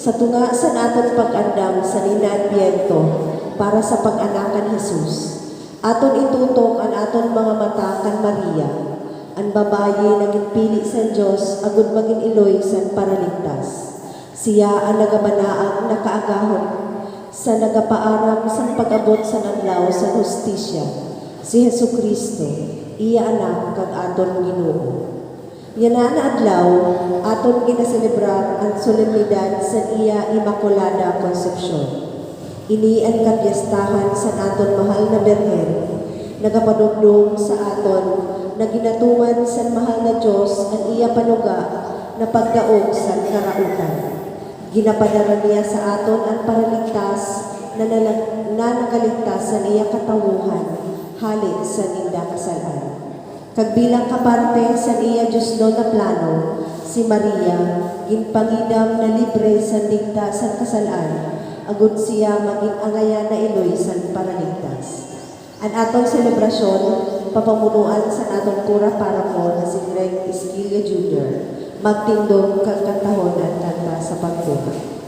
sa tunga sa naton pag-andam sa ninaadbyento para sa pag-anakan Jesus. Aton itutok ang aton mga mata kan Maria, ang babayi naging pili sa Diyos agud maging iloy sa paraligtas. Siya ang nagabanaang nakaagahon sa nagapaaram sa pag-abot sa adlaw sa hustisya. Si Jesucristo, iya anak kag aton Ginoo. Yan na adlaw, aton ginaselebrar ang solemnidad sa iya Immaculada Concepcion. Ini ang kapiyastahan sa aton mahal na Birhen, nagapadugdong sa aton na ginatuman sa mahal na Diyos ang iya panuga na pagdaog sa karautan. Ginapadara niya sa aton ang paraligtas na nagaligtas sa iya katawuhan halit sa ninda kasalan. Kagbilang kaparte sa iya Diyos do na plano, si Maria, ginpangidam na libre sa digta sa kasalan, agud siya maging angaya na iloy sa paraligtas. Ang atong selebrasyon, papamunuan sa atong kura parako na si Greg Esquilla Jr., magtindog kang kantahon at kanta sa pagbuhay.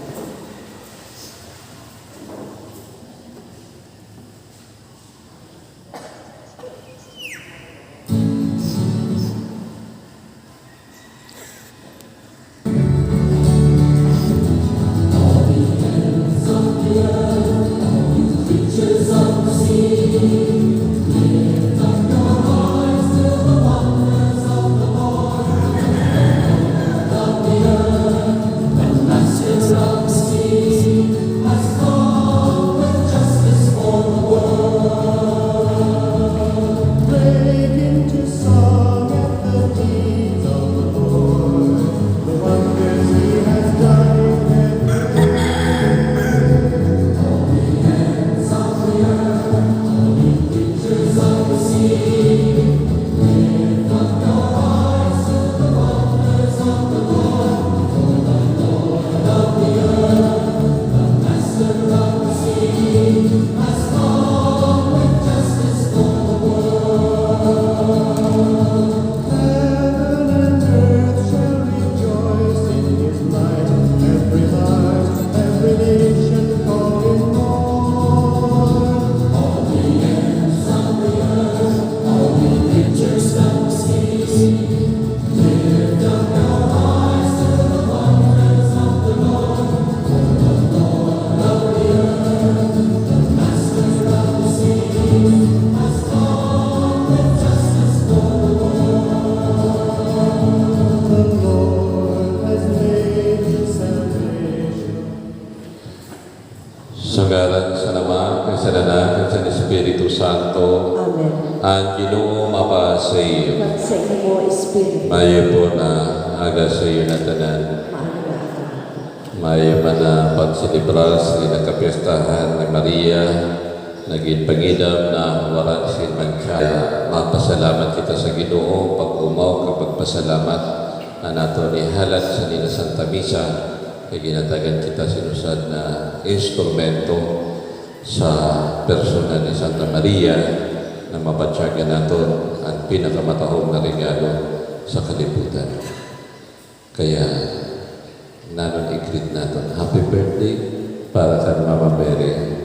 Sa ngalan sa Ama, sa Anak, at sa Espiritu Santo. Amen. Ang Ginoo mapa sa iyo. At sa imo Espiritu, Mayo po na aga sa iyo na tanan. maana ka. Mayo man na pagsilibrar sa nagkapiestahan ni Maria, naging pangidam na waran sin magkaya. Mapasalamat kita sa Ginoo pag umaw kapag pasalamat na nato ni halat sa nila Santa Misa. Kaya ginatagan kita sinusad na instrumento sa persona ni Santa Maria na mapatsyagan natin ang pinakamatahong na regalo sa kalibutan. Kaya nanon i-greet natin, happy birthday para sa Mama Mary.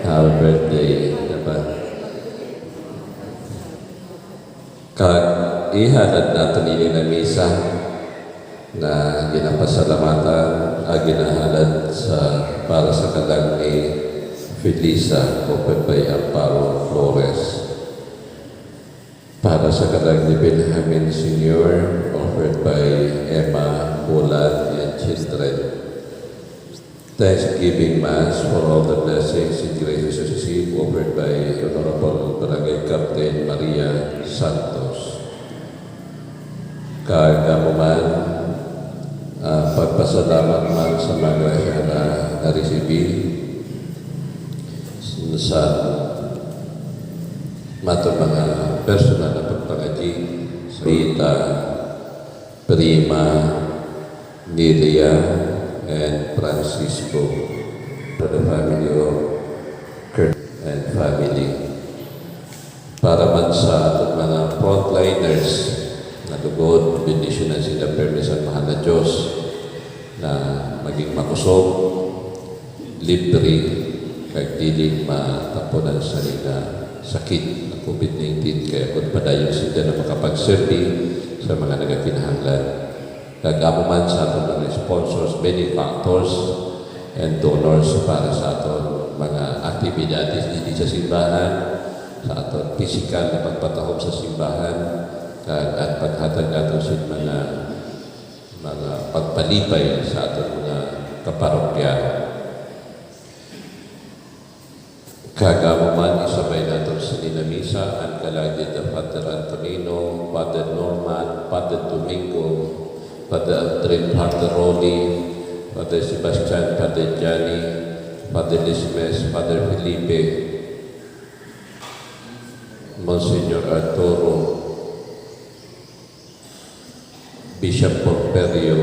Happy birthday. Diba? Kag ihalad natin ini na misa na ginapasalamatan ginahalad para sa kalang ni Felisa o Pepay Amparo Flores. Para sa kalang ni Benjamin Sr. offered by Emma Bulat and children. Thanksgiving Mass for all the blessings and graces received offered by Honorable Barangay Captain Maria Santos. Kagamuman, pagpasalamat man sa mga grasya na nareceive sa matong mga personal na pagpangaji sa Rita, Prima, Nilia, and Francisco, for the family of Kurt and family. Para man sa ating mga frontliners na lugod, bendisyonan sila permis ang mahal na Diyos na maging makusog, libre, kag dili matapunan sa nila sakit ng COVID-19 kaya kung padayon sila na makapagserbi sa mga nagakinahanglan. Kagamo man sa aton mga sponsors, benefactors, and donors para sa aton mga aktibidades dito sa simbahan, sa aton physical na pagpatahom sa simbahan, at paghatag natin sa mga pagpalipay sa aton mga kaparokya. Kagamo man isabay natin sa Ninamisa, ang kalagid na Father Antonino, Father Norman, Father Domingo, Father Aldrin, Father Rolly, Father Sebastian, Father Gianni, Father Lismes, Father Felipe, Monsignor Arturo, Bishop Porperio,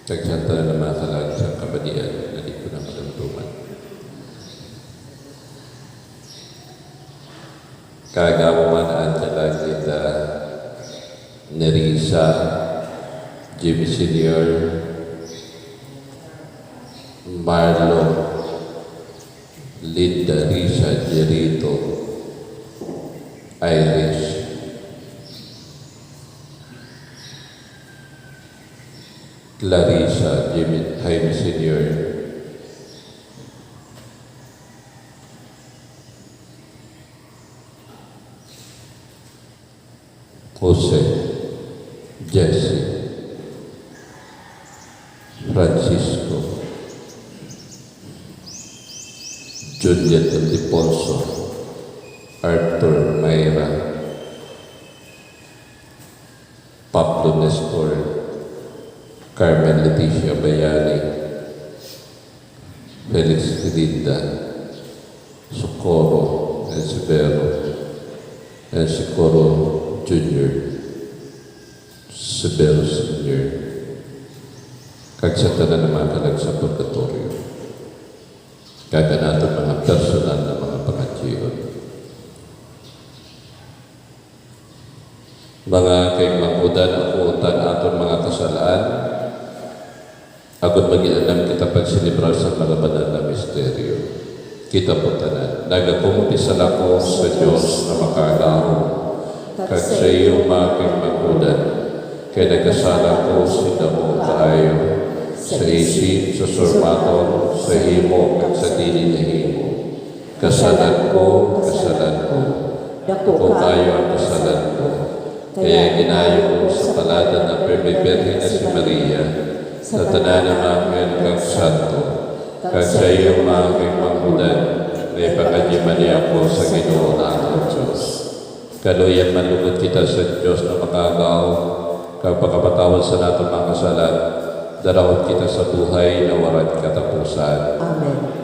kagsanta na mga kalagid sa kabadian na di ko na malamtuman. Kagamo man ang kalagid Nerissa, Jimmy Senior, Marlo, Linda Risa Jerito, Irish, Clarissa, Jaime Senior, Jose, Jesse, Francisco, Juliet Antiponso, Arthur Mayra, Pablo Nestor, Carmen Leticia Bayani, Felix Linda, Socorro Socorro Jr., Sibero Sr., kagsata na naman kalag sa purgatorio. Kaya natin mga personal na mga pangatsiyon. Mga kaigmakudan ako aton mga kasalaan, agad mag-ialam kita pagsilibrar sa malabanan na misteryo. Kita po tanan, nagakumpisal ako sa Diyos na makagaho, kag sa iyong mga kaigmakudan, kaya nagkasala ko sila mo kaayo, sa isip, sa surmaton, sa himo, at sa dili na himo. Kasalan ko, kung tayo ang kasalan ko. Kaya ginayo ko sa palada ng Birhen na si Maria, sa tanan ng mga kang santo, kag sa iyong mga kaigmakudan, na ipakadyaman niya ako sa Ginoo na ating Diyos. Kaluyan manlugod kita sa Diyos na makagaw, kag pagkapatawad sa nato mga kasalan, darawat kita sa buhay na warat katapusan. Amen.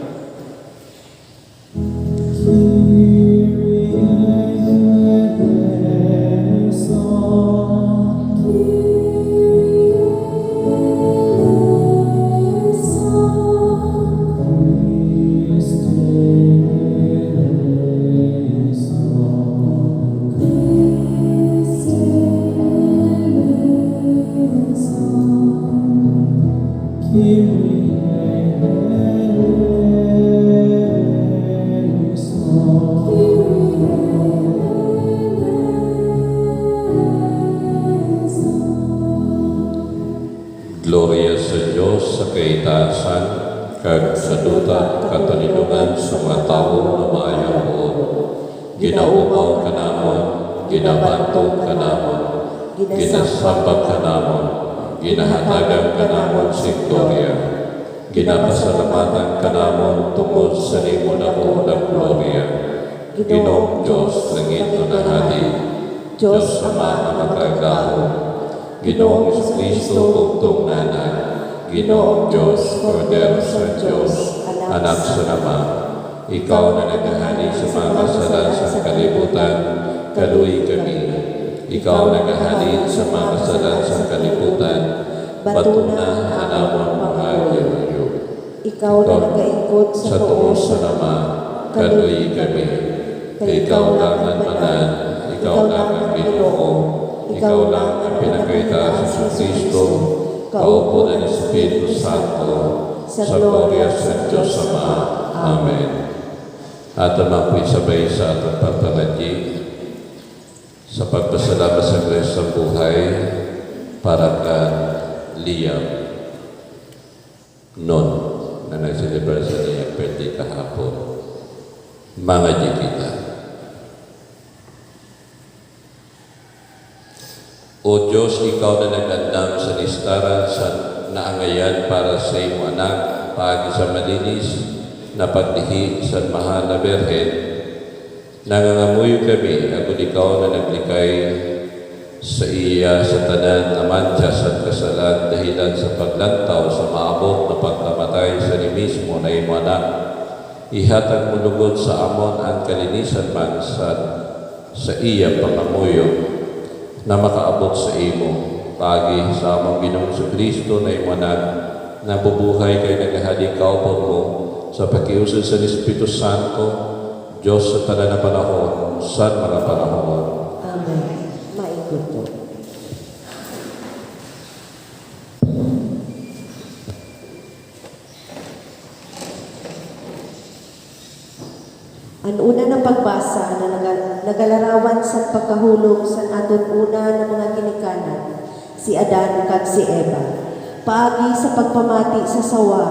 Gloria sa Diyos sa kaitaasan, kag sa duta katalindungan sa mga tao na maayong buod. Ginaumaw ka namon, ginabantog ka namon, ginasambag ka namon, ginahatagan ka namon si Gloria. Ginapasalamatan ka namon tungod sa limo na ko ng Gloria. Ginoong Diyos, langit na nahali, Diyos Ama na makagaho, Ginoong Kristo tugtong nanay, Ginoong Diyos, Kordero sa Diyos, Anak sa Ama, Ikaw na naghahari sa mga kasalan sa kalibutan, kaluy kami. Ikaw naghahari sa mga kasalan sa kalibutan, batuna hanamon mga yayo. Ikaw na nagaingkod sa tuos sa Ama, kaluy kami. Ikaw lang ang manan, Ikaw lang ang Ginoo, Ikaw lang ang pinakaitaas sa Kristo, kaupo ng Espiritu Santo, sa gloria sa Diyos Ama. Amen. At naman po'y sabay sa ating papalagi sa pagpasalamat sa Diyos sa buhay para ka Liam noon na nag-celebrate sa niyang birthday kahapon. Mga kita. O Diyos, Ikaw na nag-andam sa listaran sa naangayan para sa iyong anak, paagi sa malinis, na pagdihi sa mahal na Berhen, nangangamuyo kami, agud Ikaw na naglikay sa iya sa tanan na manchas at kasalan dahilan sa paglantaw sa maabot na pagkamatay sa ni mismo na imo anak. Ihatag mo lugod sa amon ang kalinisan man sa iya pangamuyo na makaabot sa imo. Pagi sa among Ginoong Kristo na imo anak, nabubuhay kay nagahaling kaupon mo sa pakiusad sa Espiritu Santo, Diyos sa tanan na panahon, sa mga panahon. Amen. Maikot po. Ang una ng pagbasa na nagalarawan sa pagkahulog sa aton una ng mga ginikanan, si Adan kag si Eva. Paagi sa pagpamati sa sawa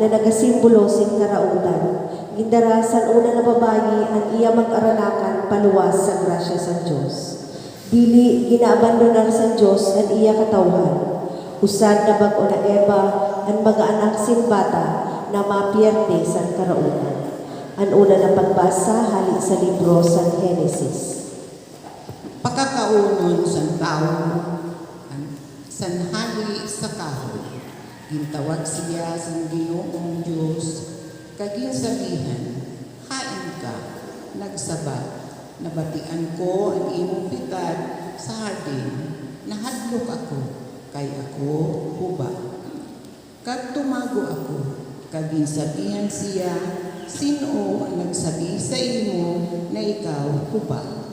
na nagasimbolo sin karautan, gindarasan una na babayi ang iya mag-aranakan paluwas sa grasya sa Diyos. Dili ginaabandonar sa Diyos ang iya katawhan. Usad na bag-o na Eva ang mga anak sin bata na mapierte sa karautan. Ang una na pagbasa hali sa libro sa Genesis. Pagkakaunon sa tao, sanhali sa kahoy, gintawag siya sa Ginoong Diyos, kaging sabihan, hain ka, nagsabat, nabatian ko ang imong pitad sa hardin, nahadlok ako, kay ako huba. Kag tumago ako, kaging sabihan siya, sino ang nagsabi sa imo na ikaw huba?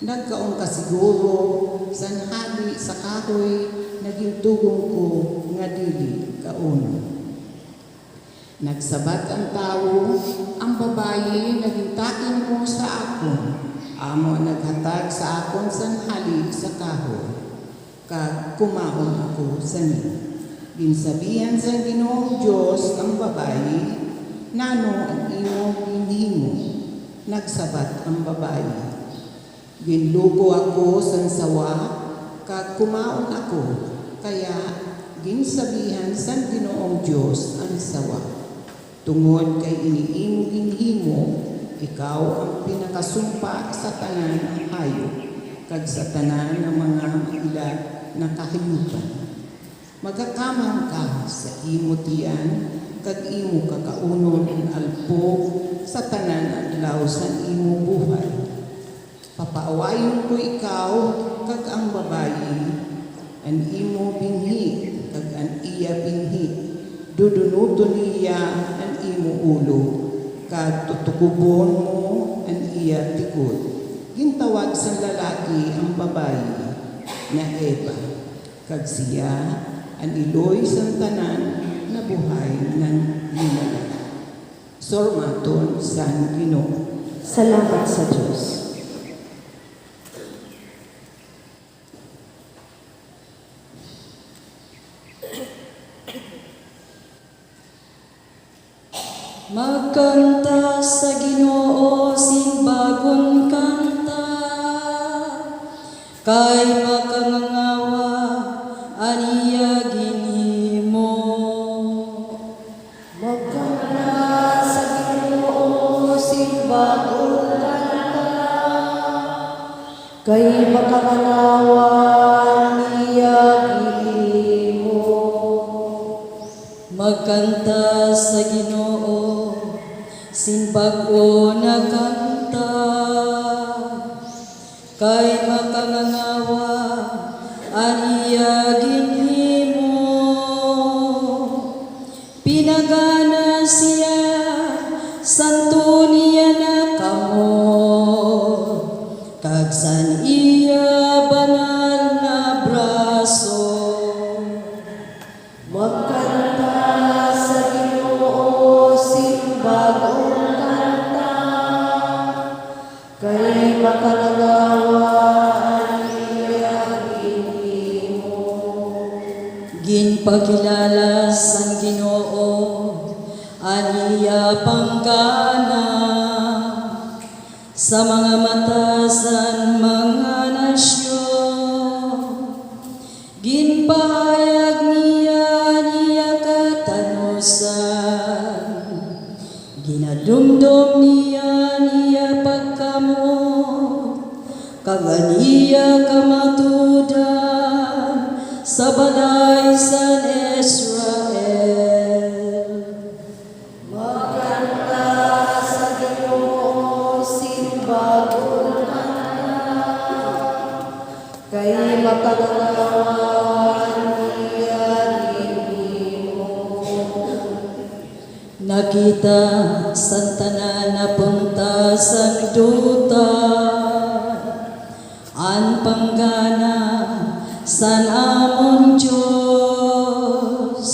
Nagkaong kasiguro, sanhali sa kahoy, naging tugong ko nga dili kauno. Nagsabat ang tao, ang babayi naging takin mo sa akon, amo naghatag sa akon sanhali sa kahoy, kag kumaon ako sa niya. Ginsabihan sa Ginoong Diyos ang babayi, nano ang iyong ginhimo. Nagsabat ang babayi, ginluko ako sa sawa, kag kumaon ako, kaya ginsabihan sa Ginoong Diyos ang sawa. Tungod kay iniimo ginhimo, ikaw ang pinakasumpa sa tanan ng hayop, kag sa tanan ng mga ilag na kahayupan. Magakamang ka sa imo tiyan, kag imo kakaunon ang alpog sa tanan adlaw sa imo buhay. Papaawayon ko ikaw, kag ang babayi, ang imo binhi, kag ang iya binhi. Dudunuto niya ang imo ulo, kag tutukubon mo ang iya tikod. Gintawag sa lalaki ang babayi na Eva, kag siya ang iloy sa tanan na buhay ng linala. Sormaton sa Ginoo. Salamat sa Diyos. Magkanta sa Ginoo sing bagong kanta, kay makangangawa aniya ginhimo. Magkanta sa Ginoo sing bagong kanta, kay makakanawan niya gihimo. Magkanta sa Ginoo sin bag-o na kanta, kay makangangawa aniya ginhimo. Pinagana siya, santo niya na kamo, kag san iya banal na braso. ginpakilala sang Ginoo aniya panggana sa mga mata san mga nasyon. Ginpahayag niya katanusan, ginadumdum niya pagkamot, kaganiya kamatudan sa balay san Israel. Magkanta sa Ginoo, simbagong kanta, kay makagalawan niya dinimo. Nakita sa tanan na punta sa duta, ang panggana san amon Diyos.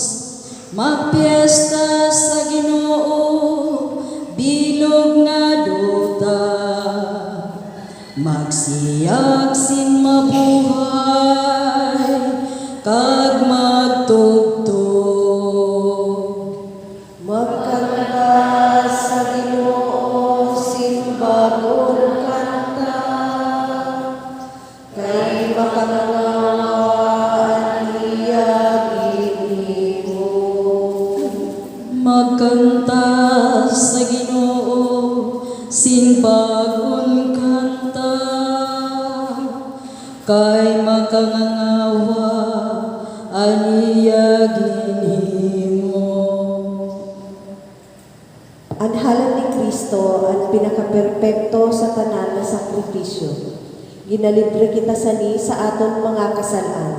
Magpiesta sa Ginoo, bilog na duta, magsiyag sin mabuhay, kag magtugtog. Magkanta sa Ginoo, simbagong kanta, kay makagalawan niya dinimo. Magkanta sa Ginoo, sinbagon kanta, kay makangangawa aniya ginhimo. Anhalan ni Kristo ang pinakaperpekto sa tanan na sakripisyo. Ginalibre kita sani sa aton mga kasalan.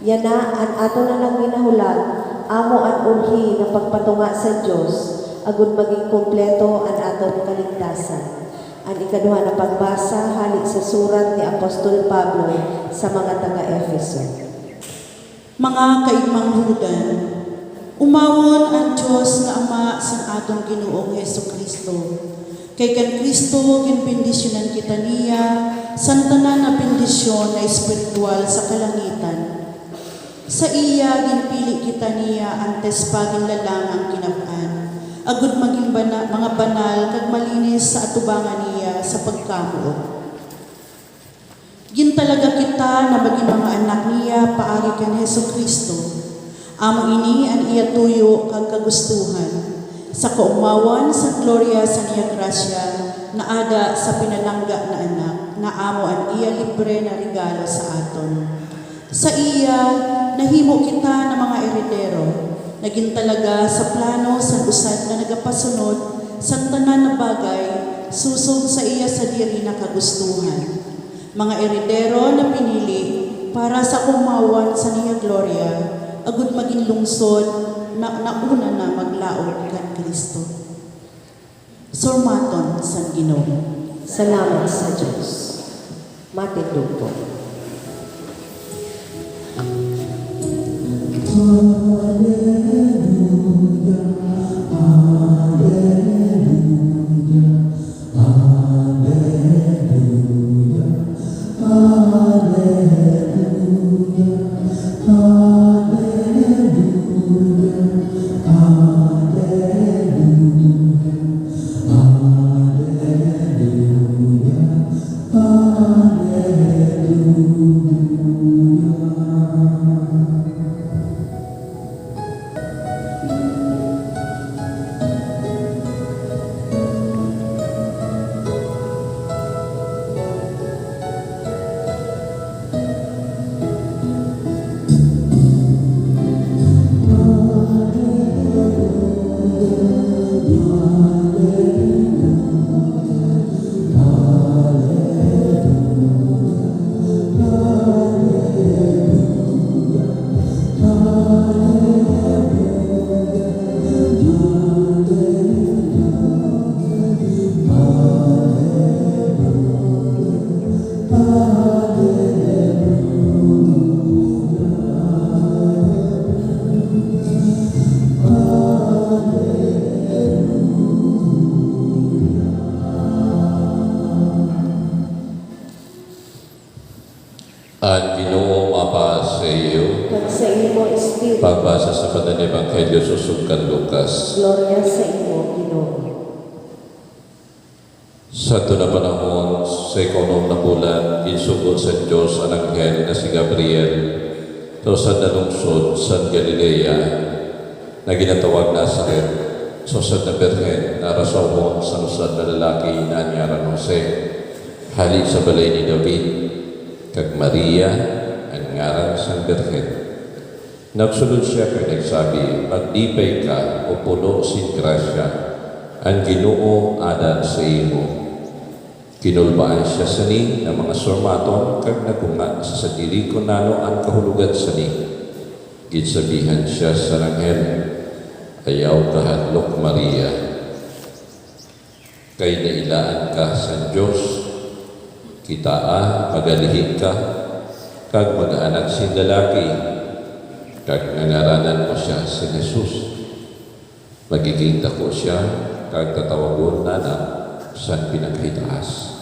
Yan na ang aton na lang ginahulan, amo ang ulhi na pagpatunga sa Diyos, agud maging kompleto ang aton kaligtasan. Ang ikaduha na pagbasa halik sa surat ni Apostol Pablo sa mga taga-Efeso. Mga kaigmang hudan, umawon ang Diyos na Ama sa atong Ginoong Hesukristo. Kay kan Kristo ginbendisyonan kita niya, santanan na bendisyon na espiritual sa kalangitan. Sa iya ginpili kita niya antes pagin lalang ang kinabaan. Agud maging mga banal kag malinis sa atubangan niya sa pagkamuot. Gintalaga kita na maging mga anak niya paari kan Hesukristo. Amo ini ang iya tuyo kag kagustuhan. Sa kaumawan sa gloria sa niya grasya na ada sa pinalangga na anak na amo ang iya libre na regalo sa aton. Sa iya nahimo kita na mga eredero, naging talaga sa plano sa usad na nagapasunod sa tanan na bagay susog sa iya sa diri na kagustuhan. Mga eredero na pinili para sa kumawan sa niya gloria, agud maging lungsod na nauna na maglaog kan Kristo. Sormaton sa Ginoo. Salamat sa Diyos. Matindog po. Ang Ginoo mapa sa iyo. kag sa imo Espiritu. Pagbasa sa Banal na Ebanghelyo susug kan Lucas. Gloria sa imo, Ginoo. Sa ito na panahon, sa ikaw na bulan, insugo sa Diyos ang anghel na si Gabriel to sa nalungsod sa Galilea na ginatawag Nazaret, so sa na Berhen na rasawon sa lusad na lalaki na anyaran Jose, hali sa balay ni David, kag Maria ang ngaran sa Berhen. Nagsulod siya kay nagsabi, maglipay ka o puno sin grasya, ang Ginoo adan sa imo. Kinulbaan siya sani ng mga sormaton kag nagunga sa sadiri ko nano ang kahulugan sani. Ginsabihan siya sa anghel, ayaw kahadlok Maria. Kay nailaan ka sa Diyos, kitaa, magalihin ka, kag mag-anak sin lalaki, kag nangaranan mo siya si Jesus. Magiging dako siya, kag tatawagon na sa pinakitaas.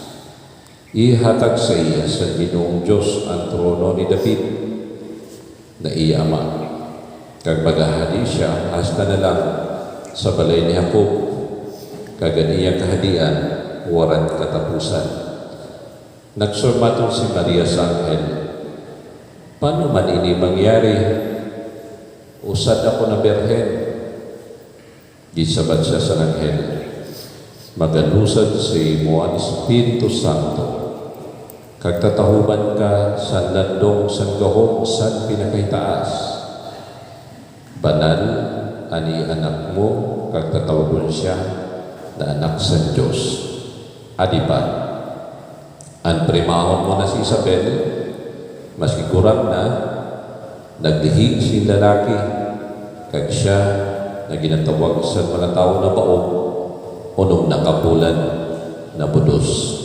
Ihatag sa iya sa Ginoong Diyos ang trono ni David na iya ama. Kag maghahali siya hasta na lang sa balay ni Jacob, kag iya kahadian waran katapusan. Nagsurmatong si Maria sa anghel, paano man ini mangyari? Usad ako na berhen. Gisabat siya sa anghel, magalusad sa imo ang Espiritu Santo, kag tatahuban ka sa landong sa gahom sa pinakaitaas. Banal ani anak mo, kag tatawagon siya na anak sa Diyos. Adi ba? Ang primahon mo na si Isabel, maski kurang na, naglihi si lalaki, kag siya na ginatawag sa mga tao na baog, unong nakapulan na budos.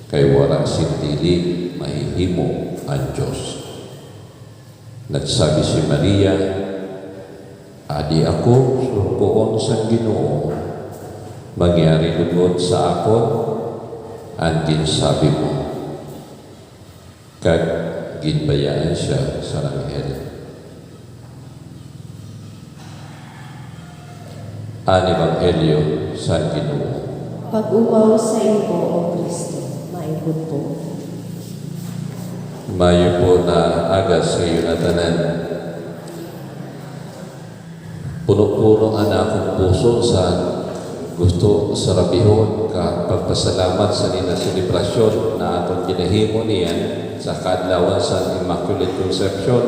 Kay warang sintili mahihimo ang Diyos. Nagsabi si Maria, adi ako surkoon sa Ginoo, mangyari lugod sa akon ang ginsabi mo. Kag ginbayaan siya sa anghel. Ang Ebanghelyo sa Ginoo. Pag-umaw sa imo, O Kristo, maikot po. Mayo po na aga sa iyo na tanan. Puno-puno ang akong puso sa gusto sa rabihon ka pagpasalamat sa nina selebrasyon na atong ginahimo niyan sa kadlawan sa Immaculate Conception.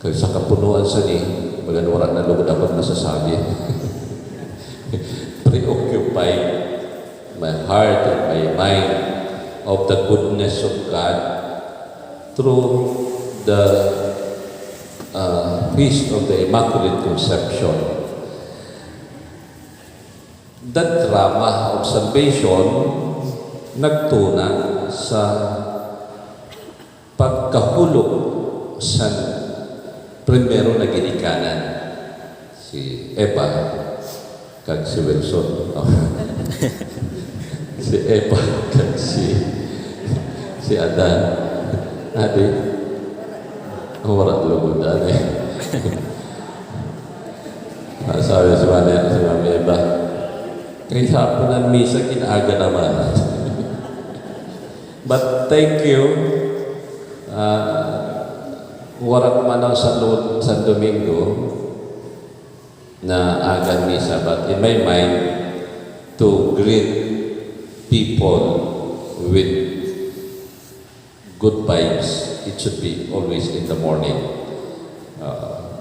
Kaya sa kapunuan sa ni, maganwara na lugod dapat masasabi. Preoccupy my heart and my mind of the goodness of God through the feast of the Immaculate Conception. That drama of salvation nagtuna sa pagkahulog sa primero na ginikanan, si Eva kag si Wilson. Si Eva kag si Adan. Adi, wala lugod adi. Sabi si Mami Eva, kaya hapon ang misa kinaaga naman. But thank you. Wala ko man sa Domingo na aga misa, but in my mind, to greet people with good vibes, it should be always in the morning.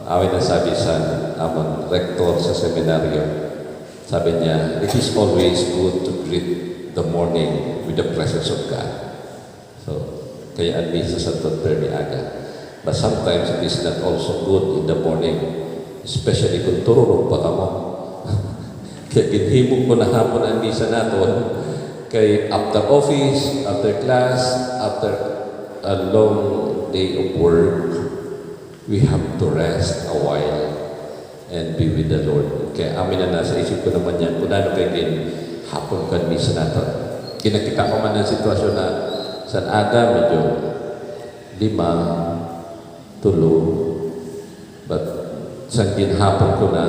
Awit na sabi sa among rector sa seminaryo, sabi niya, it is always good to greet the morning with the presence of God. So, kaya ang misa sa Tudper ni aga. But sometimes it is not also good in the morning, especially kung tururong pa ka mo. Kaya ginhimog ko na hapon ang misa natin. Kay after office, after class, after a long day of work, we have to rest a while and be with the Lord. Kaya amin na nasa isip ko naman yan, kung ano kayo hapon ka misa natin. Kinakita ko man ang sitwasyon na sa aga, medyo 5, tulog. But sa ginhapon ko na,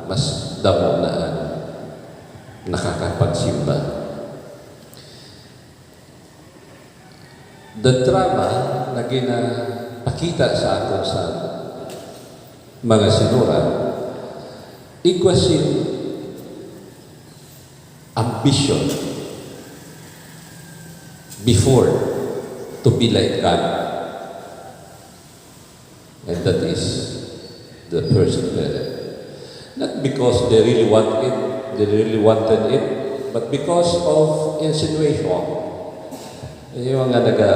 mas damo na nakakapagsimba. The drama na ginapakita sa atin sa mga sinura, equals in ambition before to be like God. And that is the first parent. Not because they really wanted it, but because of insinuation. Yung mga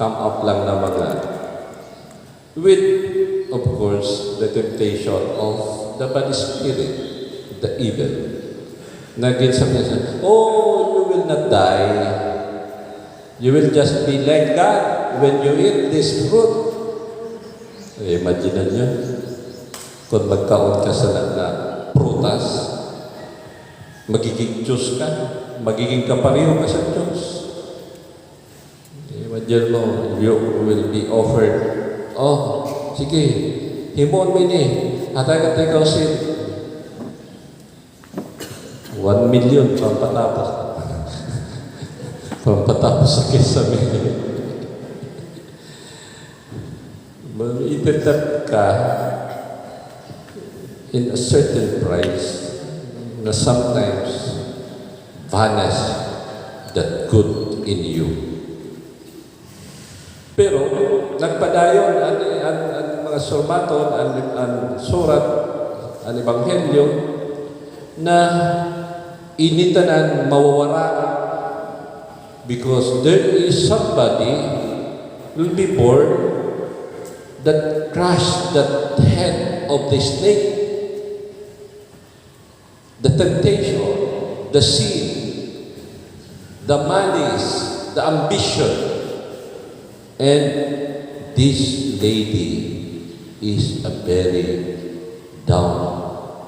come up lang na mga with, of course, the temptation of the body spirit, the evil. Naging sabi niya, oh, you will not die. You will just be like God when you eat this fruit. Imagine nyo, kung magkaon ka sa na prutas, magiging Diyos ka, magiging kapareho ka sa Diyos. Imagine mo, you will be offered, oh, sige, himon mo ni, hatay ka tayo sin. 1 million, pampatapos. Pampatapos sa kisame. Ipetap ka in a certain price na sometimes vanish that good in you. Pero nagpadayon ang mga surmaton, ang surat, ang ebanghelyo na initanan mawawara because there is somebody will be born that crushed the head of the snake, the temptation, the sin, the malice, the ambition. And this lady is a very down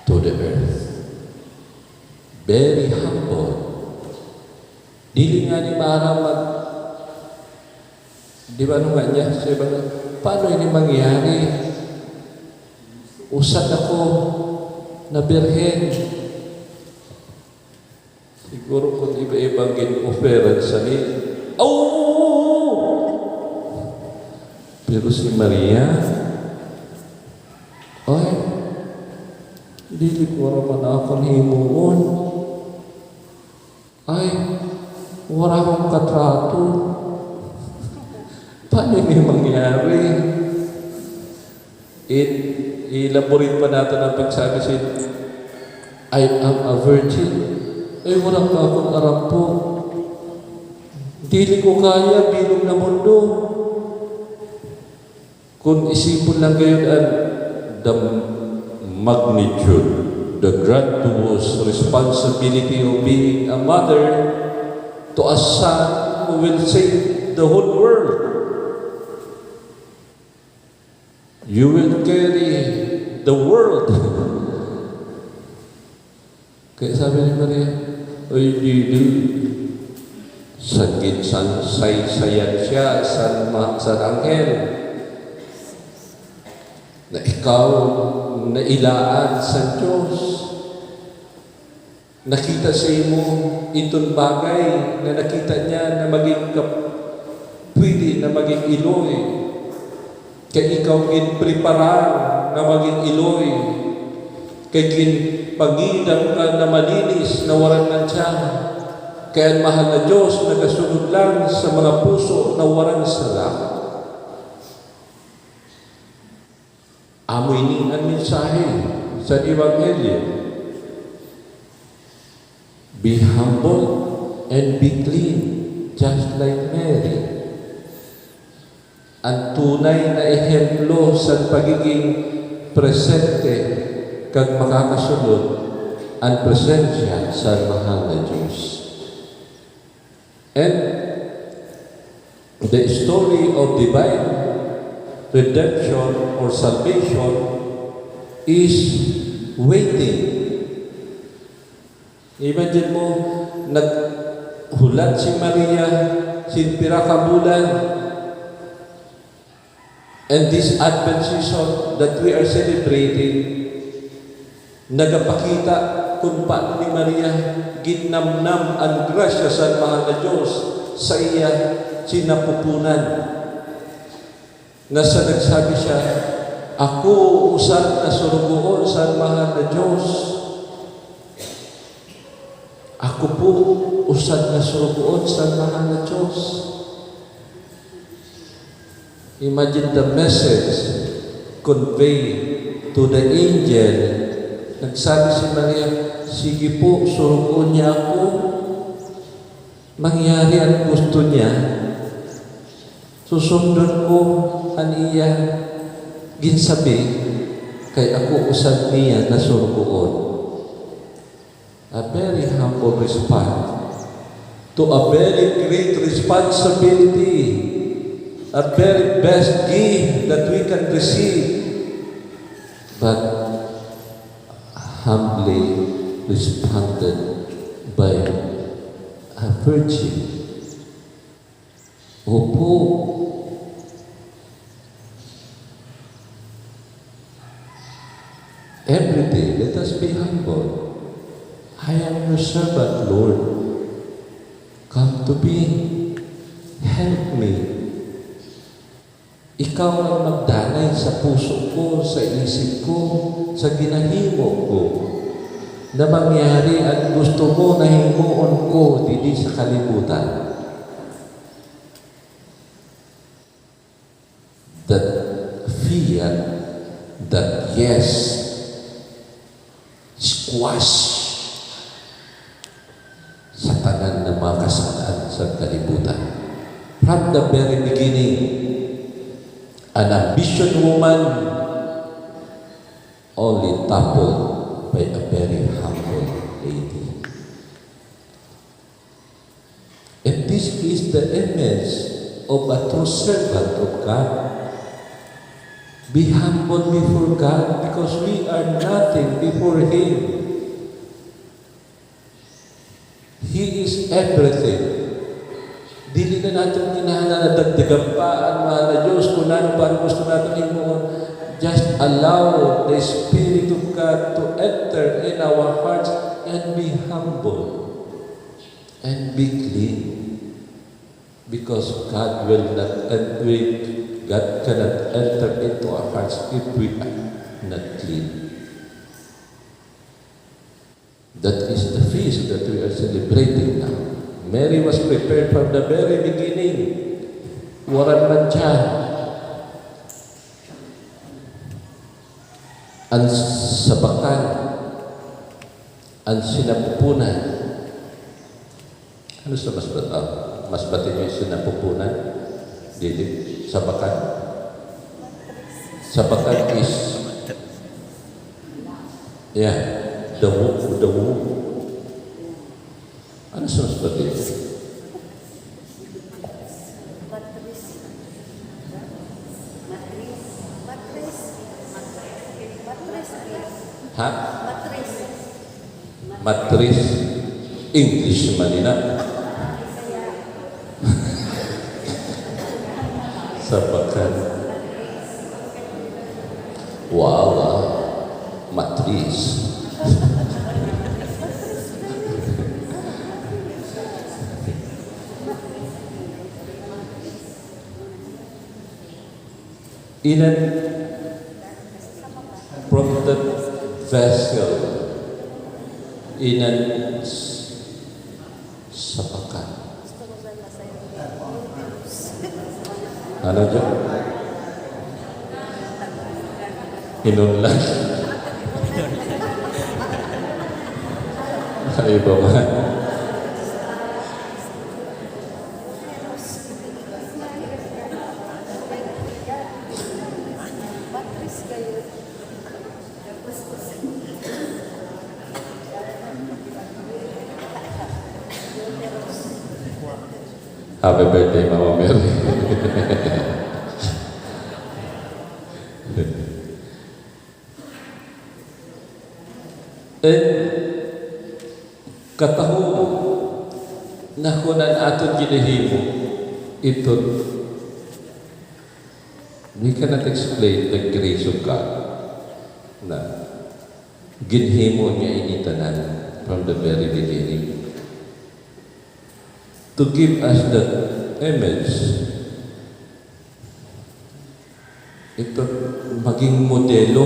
to the earth. Very humble. Dili nga ni maramag. Di ba nung nga niya? Paano ini mangyari? Usad ako na birhen. Siguro kung iba-ibang gin-offeran sa ni. Oh! Pero si Maria, ay, dili ko raman akong himuon. Ay, wala akong katrato. Paano ini mangyari? Ilaborin pa natin ang pagsabi siya, I am a virgin. Ay, wala ka akong arampo. Dili ko kaya, bilog na mundo. Kung isipon lang kayo the magnitude, the grandiose responsibility of being a mother to a son who will save the whole world. You will carry the world. Kaya sabi ni Maria, ay dili, sayan siya sa anghel na ikaw nailaan sa Diyos. Nakita sa imo itong bagay na nakita niya na maging pwede na maging iloy. Kaya ikaw ginpreparar na maging iloy. Kaya ginpangidam ka na malinis na waran ng tiyan. Kaya mahal na Diyos nagasunod lang sa mga puso na waran sala. Amoy ni ang mensahe sa Ebanghelyo. Be humble and be clean, just like Mary. Ang tunay na ehemplo sa pagiging presente kag makakasunod ang presensya sa mahal na Diyos. And the story of divine redemption or salvation is waiting. Imagine mo, naghulat si Maria, sinpira ka bulan, And this Advent season that we are celebrating, nagapakita kung paano ni Maria ginamnam ang grasya sa mahal na Diyos sa iya sinapupunan. Nasa nagsabi siya, ako usad na surugoon sa mahal na Diyos. Ako po usad na surugoon sa mahal na Diyos. Imagine the message conveyed to the angel. Nagsabi si Maria, sige po, surugoon niya ako. Mangyari ang gusto niya. Susundon ko ang iya ginsabi, kay ako usad niya na surugoon. A very humble response to a very great responsibility. A very best gift that we can receive, but humbly responded by a virgin. Opo, every day let us be humble. I am your servant, Lord. Come to me, help me. Ikaw ang magdanay sa puso ko, sa isip ko, sa ginahimo ko, na mangyari ang gusto mo na himuon ko didi sa kalibutan. That fear, that yes, squash sa tanan ng mga kasalanan sa kalibutan. From the very beginning, an ambitious woman only toppled by a very humble lady. And this is the image of a true servant of God. Be humble before God because we are nothing before Him. He is everything. Dili na natin kinahanglan na dagdagan pa ang mahal na Diyos kung ano pa ang gusto natin himuon. Just allow the Spirit of God to enter in our hearts and be humble and be clean. Because God will not God cannot enter into our hearts if we are not clean. That is the feast that we are celebrating now. Mary was prepared from the very beginning. Waran man siya. Ang sabakan, ang sinapupunan. Ano sa mas batin yung sinapupunan? Dili. Sabakan. Sabakan is the womb. Ano sa mas batin? Ha? Matris. English manina. Sabakan. Wala. Matris. From the vessel, sapakan. Ano dyan? Inunlan. Ay, iba man. Happy birthday, Mama Mary. Katahubog na kunan aton ginahimo ito We cannot explain the grace of God na ginhimo niya initanan from the very beginning to give us the image. Ito maging modelo,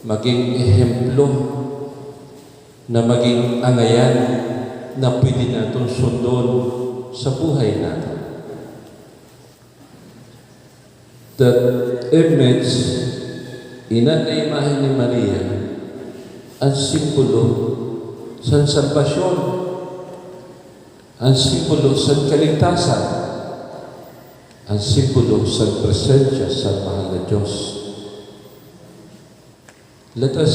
maging ehemplo, na maging angayan na pwede natin sundon sa buhay natin. That image, ina na imahe ni Maria, ang simbolo sa salvasyon, ang simbolo sa kaligtasan, ang simbolo sa presensya sa mahal na Diyos. Let us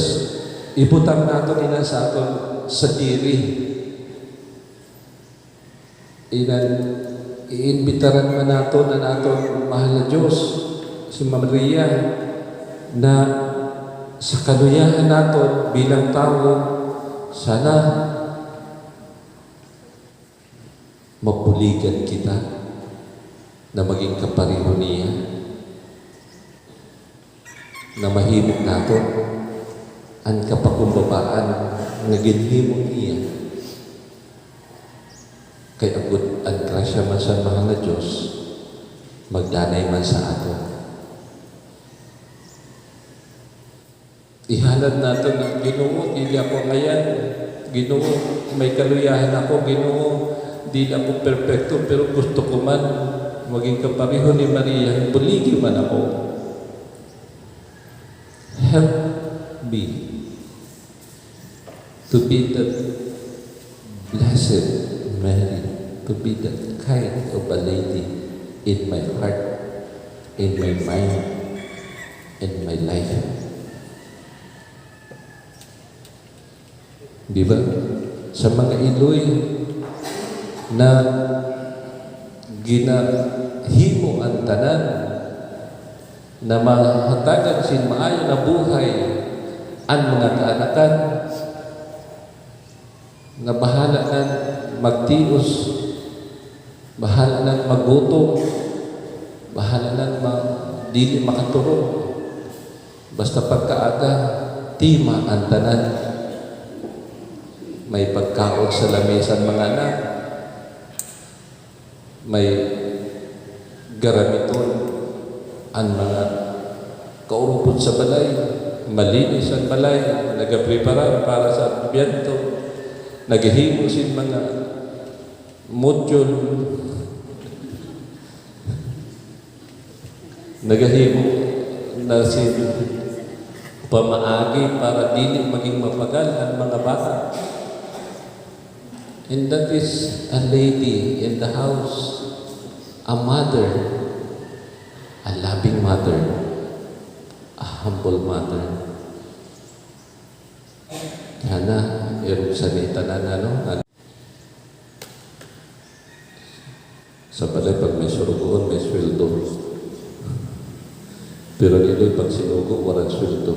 ibutang natin ina sa aton sa diri. Iimbitaran man natin na natin mahal na Diyos, si Maria, na sa kaluyahan natin bilang tao, sana mapuligan kita na maging kapareho niya, na mahimok natin ang kapakumbabaan na ginhimo niya. Kay agud ang grasya man sa mahal na Diyos, magdanay man sa ato. Ihalad natin ang Ginoo, dili ako ngayon, Ginoo, may kaluyahan ako, Ginoo, dili ako perfecto, pero gusto ko man maging kapareho ni Maria, buligi man ako. Help me to be the blessed Mary, to be the kind of a lady in my heart, in my mind, in my life. Di ba? Sa mga iloy na ginahimo ang tanan, na mahatagan sin maayo na buhay ang mga kaanakan, na bahala ng magtios, bahala ng magutom, bahala ng dili makatulog, basta pagkaaga tima ang tanan, may pagkaon sa lamisan mga anak, may garamiton ang mga kaurupot sa balay, malinis ang balay, nagaprepara para sa biyento, naghihimo sin mga module, naghihimo na sin pamaagi para dili maging mapagal ang mga bata. And that is a lady in the house, a mother, a loving mother, a humble mother. Sana, yung sanita na sa balay pag may surugoon, may sweldo. Pero nila pag sinugo, walang sweldo.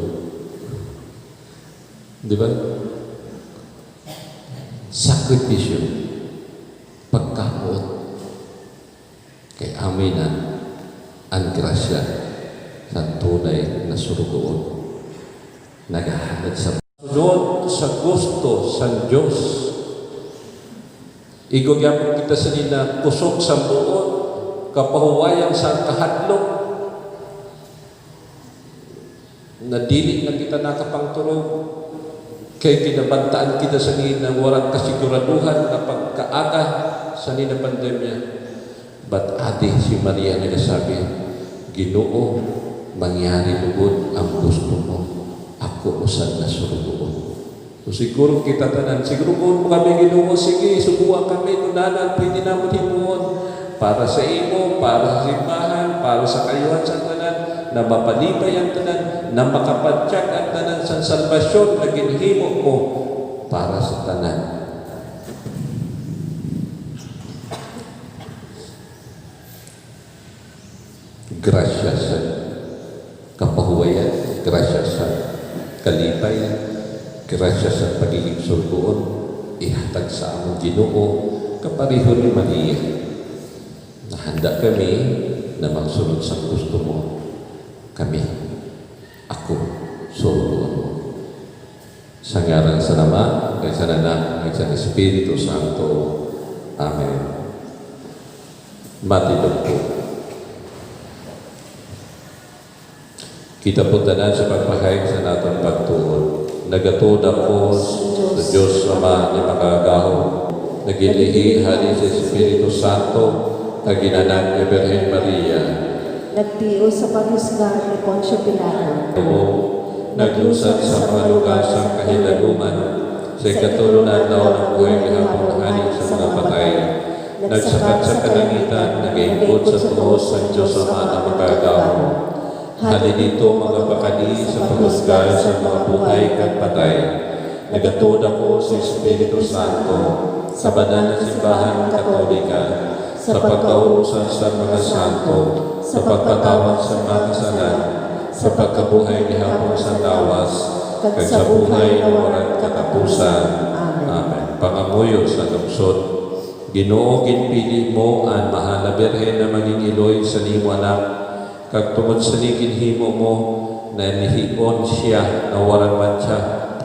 Di ba? Sakripisyo, pagkaot, kay amin ang grasya sa tunay na surugoon. Nagahanad sa sunod sa gusto sa Diyos. Igugyaman kita sa nila kusog sa buon, kapahuwayan sa kahadlok, na dili na kita nakapangturog, kay kinabantaan kita sa nila walang kasiguraduhan na pagkaaga sa nila pandemya. But adi si Maria nagsabi, Ginoo, mangyari lugod ang gusto mo, ako usad na surugoon. So siguro kita tanan, siguro mo kami Ginoo, sige, subukan kami, tunanan, pwede naman himuon, para sa imo, para sa simbahan, para sa kayuhan sa tanan, na mapalibay ang tanan, na makapadyak ang tanan sa salvasyon na ginhimo mo para sa tanan. Grasya sa kapahuwayan, grasya sa kalipay, grasya sa pagiging surugoon, ihatag sa among Ginoo, kapareho ni Maria. Nahanda kami na magsunod sa gusto mo. kami. Ako, solo. Sa ngalan sa Ama, kay sa Anak, kay sa Espiritu Santo. Amen. Matindog po. Kita po tanan sa pagpahayag sa naton pagtuon. Nagatuod ako sa Diyos Ama ni makagahom. Nagilihi hali sa Espiritu Santo, kaginanan ni Birhen Maria. Nagtiyo sa paghusga ni Poncio Pilato. Naglusad sa mga lugar sa kahilaluman, sa ikatulunan na ng buhay gihapon hanin sa mga patay. Nagsakat sa kalangitan, nag-iingkod sa tuos sa Diyos Ama na makagahom. Hali dito mga pakali sa paghusga sa mga buhay kag patay. Nagatuod ako sa Espiritu Santo, sa banal na simbahan katolika, sa pagkaurusan sa mga santo, sa pagpatawad sa mga kasalan, sa pagkabuhay ni hapon sa lawas, kag sa buhay na walang katapusan. Amen. Pangamuyo sa lungsod. Ginoo, ginpili mo ang mahal na Birhen na maging iloy sa nimo anak, kag tungod sa ginhimo mo na nihion siya na walang mancha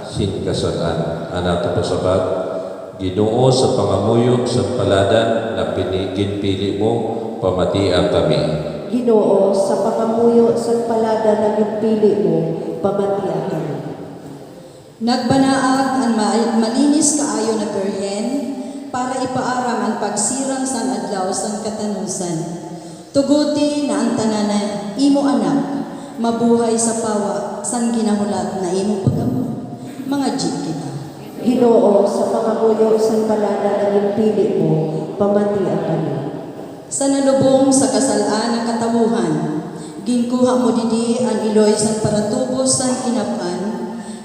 sin kasalan. Anato po sabat, Ginoo, sa pangamuyo sa paladan na ginpili mo, pamatian kami. Ginoo, sa pangamuyo sa palada na ginpili mo, pamatian kami. Nagbanaag ang malinis kaayo na Birhen para ipaaram ang pagsirang san adlaw san katanusan. Tuguti na ang tanan imo anak, mabuhay sa pawa san ginahulat na imo pagamo. Mga jig kita. Ginoo, sa pangamuyo sa palada na ginpili mo, pamatian kami. Sa nalubong sa kasalaan ng katawuhan, ginkuha mo didi ang iloy san paratubos san kinapan,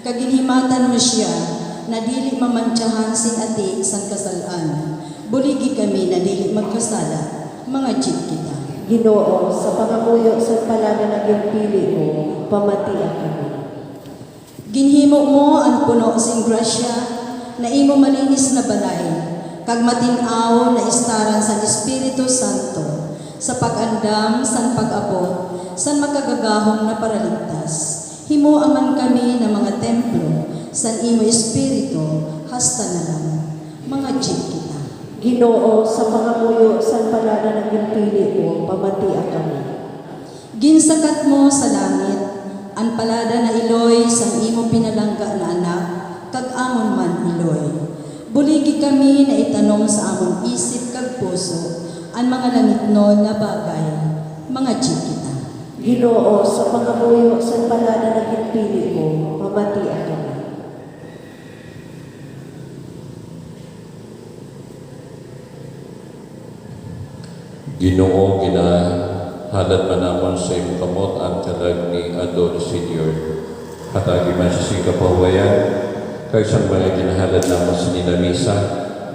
kaginhimatan mo siya, na dili mamantsahan sin ati san kasalaan. Buligi kami na dili magkasala, mga jig kita. Ginoo, sa pangamuyo sa palada na ginpili mo, pamatian kami. Ginhimo mo ang puno sing grasya, na imo malinis na balay, kag matinaw na istaran sa Espiritu Santo, sa pag-andam, san pag-abot, san makagagahong na paraligtas. Himuaman kami ng mga templo, san imo Espiritu, hasta na lang. Mga jig kita. Ginoo, sa pangamuyo sa palada na ginpili mo, pamatian kami. Ginsakat mo sa langit, ang palada na iloy sang imo pinalangga na anak, kag amon man iloy. Buligi kami na itanom sa amon isip kag puso, ang mga langitnon na bagay, mga jig kita. Ginoo, sa pangamuyo sa palada na ginpili mo, pamatian kami. Ginoo, ginahalad manamon sa imong kamot ang kalag ni Adon Senior. Hatagi man sa sing kapawayan, kay sa mga ginahalad namon sa ninamisa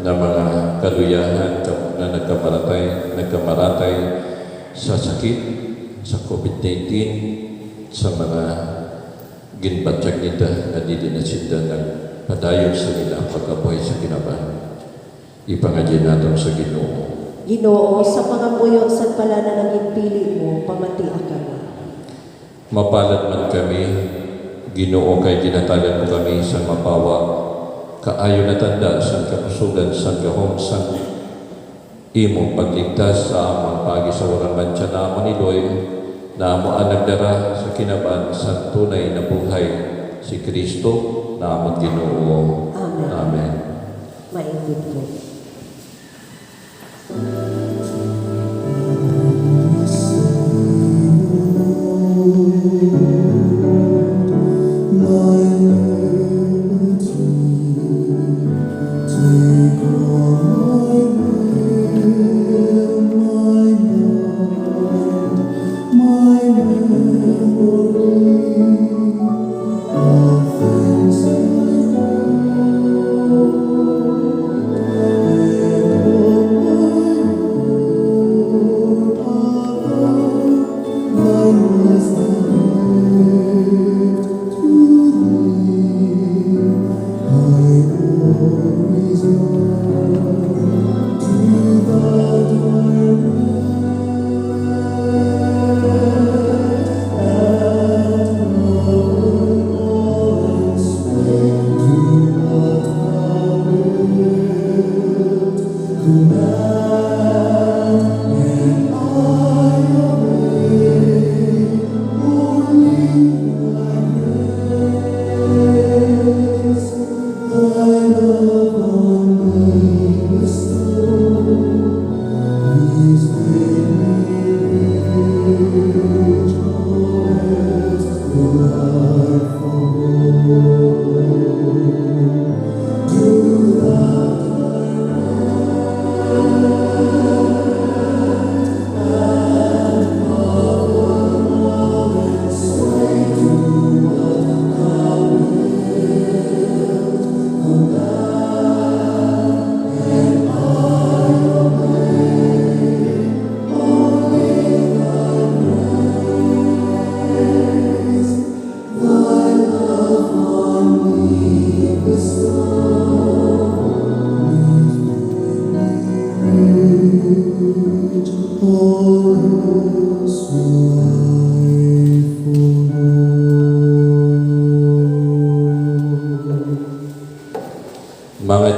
na mga kaluyahan na nagkamaratay sa sakit, sa COVID-19, sa mga ginbatyag nila na dili na sila nagpadayon sa nila ang pagkabuhay sa kinabahan. Ipangadyan natin sa Ginoo. Ginoo, sa pangamuyo sa palada na ginpili mo, pamatian kami. Mapalad man kami, Ginoo, kay ginatagan mo kami sa mapawa, kaayo na tanda sa kapusugan sa gahom sa imong pagligtas sa amang pagi sa walang mantsa na amon iloy, na amo ang nagdara sa kinaban sa tunay na buhay si Kristo na amon Ginoo. Amen. Amen. Maingit po.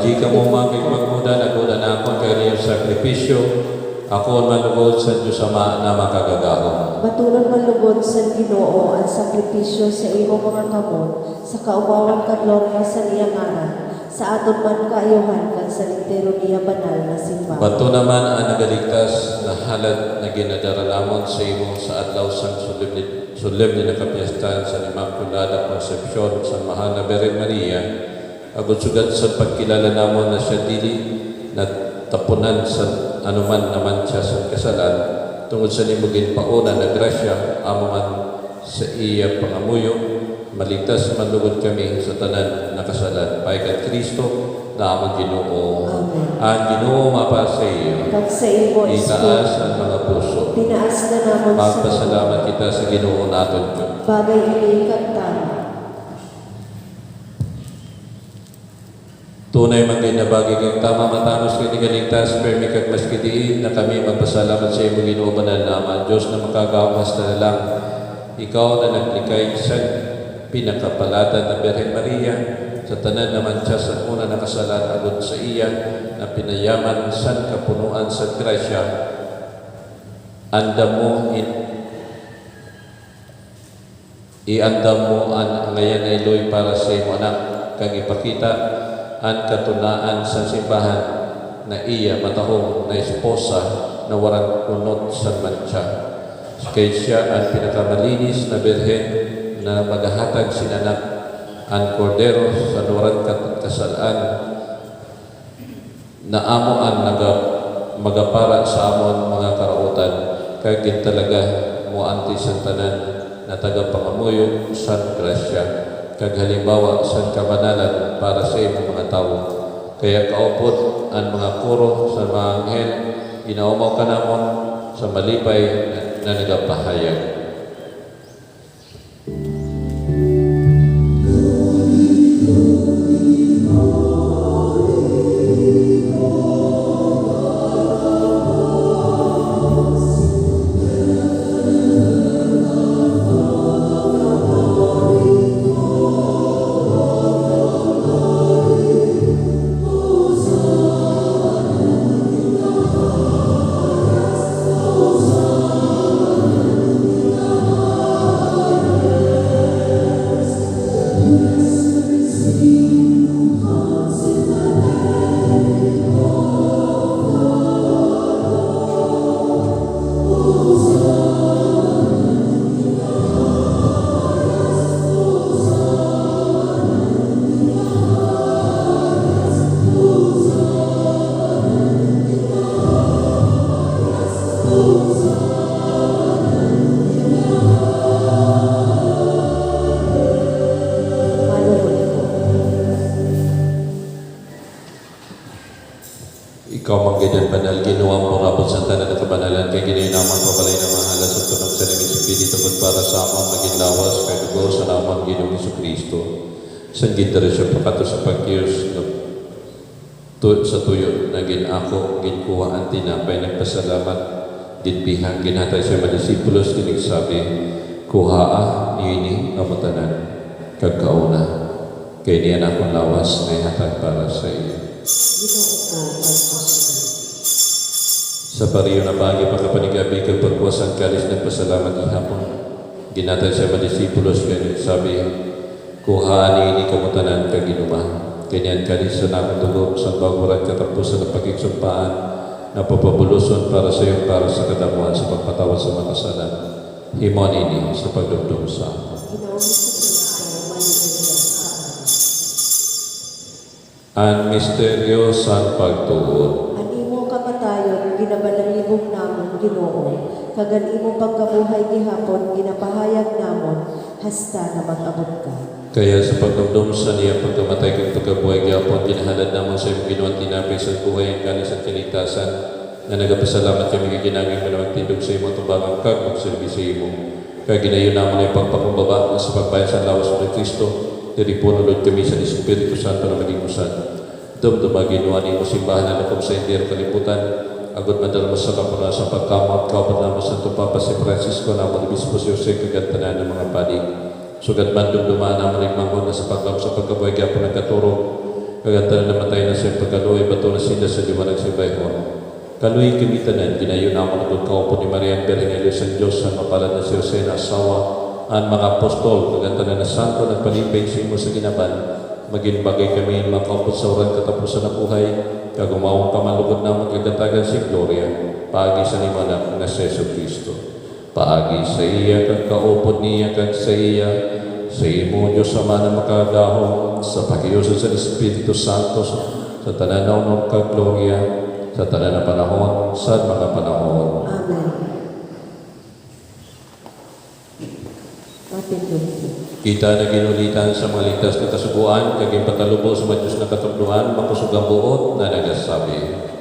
di ka mo magmagmuda, naguda na akong kanyang sakripisyo, ako malugod sa Diyos Ama na makagagahon. Matulog malugod sa Ginoo ang sakripisyo sa imo mga kamot, sa kaumawan ka gloria sa niya ngaran, sa aton man kaayuhan kag sa litero niya banal na simbahan. Bato naman ang nagaligtas na halad na ginadara namon sa imo sa adlaw sang solemne na kapiyastahan sa Immaculada Concepcion sa Mahal na Birhen Maria, agud sugad sa pagkilala namon na siya dili na tapunan sa anuman naman siya sa kasalan, tungod sa nimugin pauna na grasya, amo man sa iya pangamuyo, maligtas manlugod kami sa tanan na kasalan. Paikat Kristo na among Ginoo. Amen. Ang Ginoo mapa sa iyo. Kag sa imo Itaas ang mga puso. tinaas na namon sa Magpasalamat kita sa Ginoo naton Diyos. bagay ini kagtama. Tunay man kayo na bagay kang tama matamos kayo ni kaligtas, permi kag mas kitiin na kami magpasalamat sa imo Ginoo banal na Ama, Diyos na makagawas na lang. Ikaw na naglikay sa pinakapalatan na Birhen Maria, sa tanan naman siya sa una na kasalan agad sa iya, na pinayaman sa kapunuan sa grasya, andam mo iandam mo ang ngayon ay loy para sa imo anak, kag ipakita ang katunaan sa simbahan na iya matahong na esposa na warang kunot sa mancha. Kay siya ang pinakamalinis na birhen na magahatag sinanak ang kordero sa warang kasalaan na amo ang magapara sa amon mga karautan, kagin talaga mo anti sa tanan na tagapangamuyo sa grasya, kag halimbawa sa kabanalan para sa imong mga tao. Kaya kaupod ang mga kuro sa mga anghel, inaumaw ka namon sa malipay na nagapahayag. Ikaw mang ganyan banal, ginawa mo rabot sa tanan ng kabanalan, kay ginayon naman pabalay na mahala sa tunog sa nangin Espiritu para sa amang maging lawas, kay dugo sa namang Ginoong Jesucristo. San gitara siya pakato sa pagkiyos sa tuyo na ginako, ginkuha ang tinapay, nagpasalamat, ginbihang, ginhatay sa mga disipulos, ginigsabi, kuhaa, niini, kamutanan, kagkauna, kay niyan akong lawas na ihatag para sa iyo. Ginoo ko, Pagkos. Sa pariyo na bagi pagkapanigabi kag pagkuwasan kalis nagpasalamat ihapon. Ginatay sa mga disipulos kay sabi, kuhaan ini kamutanan kag ginuma. Kanyan kalis sa nakong dugo sa baguran katapusan ng pagkiksumpaan na papabuluson para sa iyo para sa kadamuan sa pagpatawad sa mga kasalan. Himon ini sa pagdugtong sa Ginoo Jesucristo, maligaya sa amin. ang misteryo sa pagtuon. Ang imo kamatayon, ginabanalibog namon, Ginoo, kagan imo pagkabuhay gihapon, ginapahayag namon, hasta na mag-abot ka. Kaya sa pagdumdum sa niya pagkamatay kang pagkabuhay gapon, ginahalad namon sa iyong ginawan tinapay sa buhay ang kalis at kaligtasan, na nagapasalamat kami kay ginaming manawagtindog sa imo tumbangang kag magsilbi sa imo. Kaya ginayon namon ang pagpakumbaba sa pagbayan sa lawas ng Kristo, diri punulod kami sa Espiritu Santo na kalimusan. Dumduma ginawa ni mo simbahan na nakong sa India kalibutan, agad madalmas sa kapuna sa pagkamot, kaupad naman sa Papa si Francisco na mo Obispo si Jose kagantanan ng mga panig. Sugat man dumduma naman ang manghon na sa paglam sa pagkabuhay kaya po nagkaturo, Kaganta na namatay na siya pagkaluoy, bato na sila sa liwanag si Bayhon. Kaluoy kimitanan, ginayon naman ang kaupo ni Marian Berenelio San Diyos, ang mapalad na si Jose na asawa, ang mga apostol, kaganta na santo, nagpalipay sa imo sa ginaban, maging bagay kami mga kaupo sa oran katapusan na buhay, kagumawang pamalugod naman kagatagan si Gloria, paagi sa liwanag na si Yesu Cristo. Paagi sa iya, kag kaupod niya, kag sa iya, sa imo Diyos Ama na makagahong, sa pakiusan sa Espiritu Santo, sa tananaw ng kag Gloria, sa tanan na panahon, sa mga panahon. Amen. Mapindot po. Kita na ginulitan sa mga ligtas na kasubuan, kaging patalubo sa mga Diyos na katugduan, makusugang buot na nagasabi.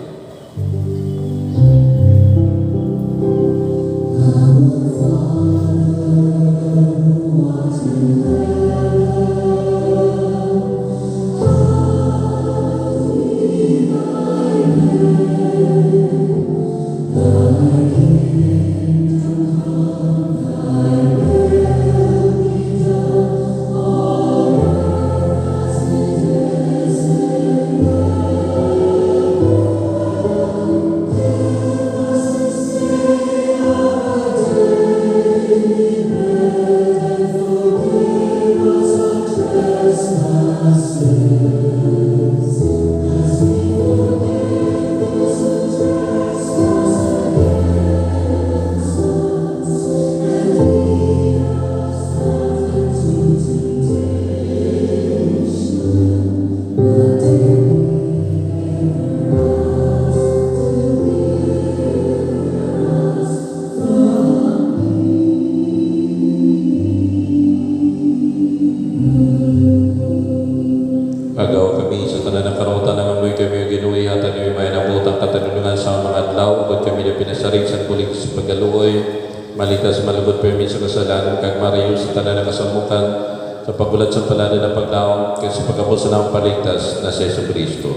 Agaw kami sa tanan ng karutan ng amoy kami ginuwi hatan yung may nabutang katanungan sa mga adlaw ug kami na pinasaring sa pulig sa pagaluoy malitas malubot permi sa kasalanan kag marayo sa tanan ng kasamukan sa pagulat sa palada ng paglaom kay sa pagabot sa namang paligtas na si Yesu Cristo.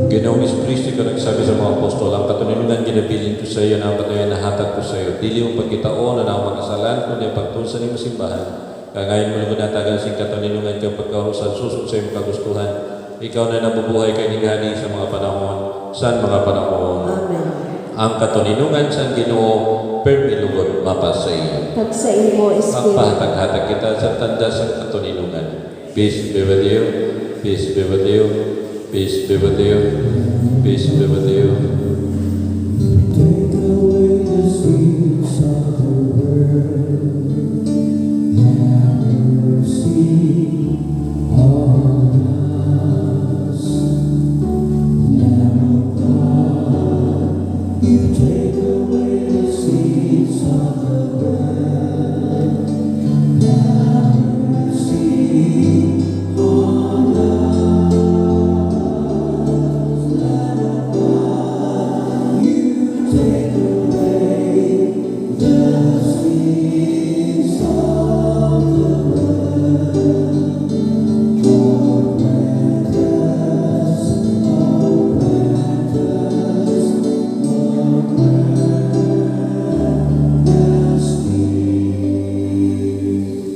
Ginoong Kristo ka nagsabi sa mga apostol, ang katununan ginabilin ko sa iyo na ang katununan nahatag ko sa iyo. Dili mo pagkitaon na ang makasalan kundi ang pagtulsa ni masimbahan. Kangayon mo lang natagan sing katununan ka pagkahusan susod sa iyong kagustuhan. Ikaw na nabubuhay kay ningani sa mga panahon, sa mga panahon. Amen. Ang katununan sa Ginoo permi lugod mapas sa iyo. Kag sa imo, Espiritu. Pagpahatag-hatag kita sa tanda sa katununan. Peace be with you. Peace be with you. Peace be with you. Peace be with you. Take away the sins of the world. Have mercy on us. Lamb of God, you take away the sins of the world. Have mercy on us.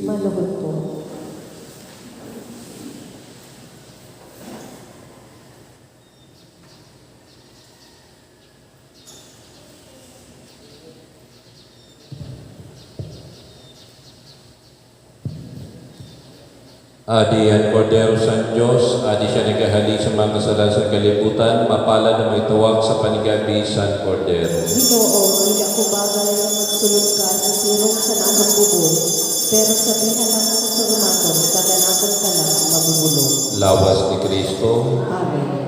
Malugod po. Adi ang Cordero San Diyos, adi siya nagahali sa mga kasalanan sa kalibutan, mapala na may tuwag sa panigabi San Cordero. Ginoo, hindi ako bagay na magsulod ka sa sirong sa nakang bubong, pero sabihan lang sa surunaton, kaganaton ka lang mabubulong. Lawas ni Kristo, Amen.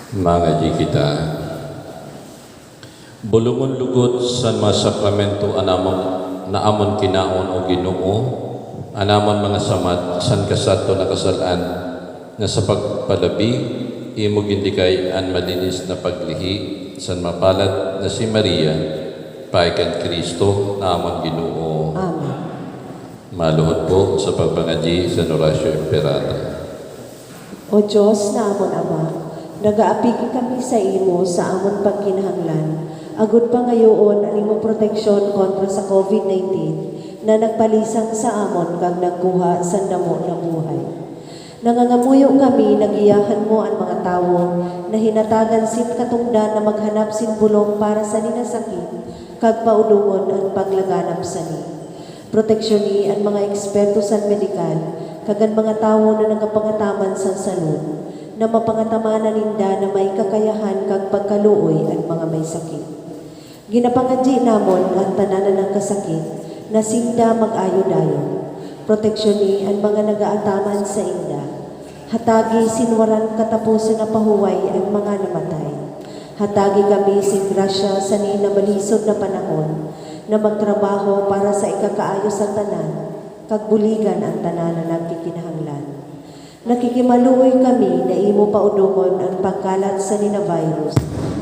Mga di kita, bulungon lugot sa mga sakramento naamon kinaon o Ginoo, anamon mga samat san kasato nakasalan nga sa pagpalabi imo gindikay an malinis na paglihi san mapalad na si Maria paikan Kristo naamon Ginoo. Amen. Maluhod po sa pagpangadyi sa Orasyo Imperata. O Diyos na amon Ama, nagaapigi kami sa imo sa amon pagkinahanglan. Agud pa ngayon ang imong proteksyon kontra sa COVID-19 na nagpalisang sa amon kag nagkuha sa damo na buhay. Nangangamuyo kami, nagiyahan mo ang mga tawo na hinatagan sin katungdan na maghanap sin bulong para sa ninasakit kag paudungon ang paglaganap sa ni. Proteksyon ni ang mga eksperto sa medikal kag ang mga tawo na nagapangataman sa salud na mapangatamaan ninda na may kakayahan kag pagkaluoy ang mga may sakit. Ginapangadyi namon ang tanan ng kasakit na sinda mag-ayo-dayo. Proteksyon ni ang mga nagaataman sa inda. Hatagi sinwaran katapusan na pahuway ang mga namatay. Hatagi kami sin grasya sa ni na malisod na panahon na magtrabaho para sa ikakaayo sa tanan kag buligan ang tanan na nagkikinahanglan. Nakikimaluoy kami na imo paudungon ang pagkalat sa nina-virus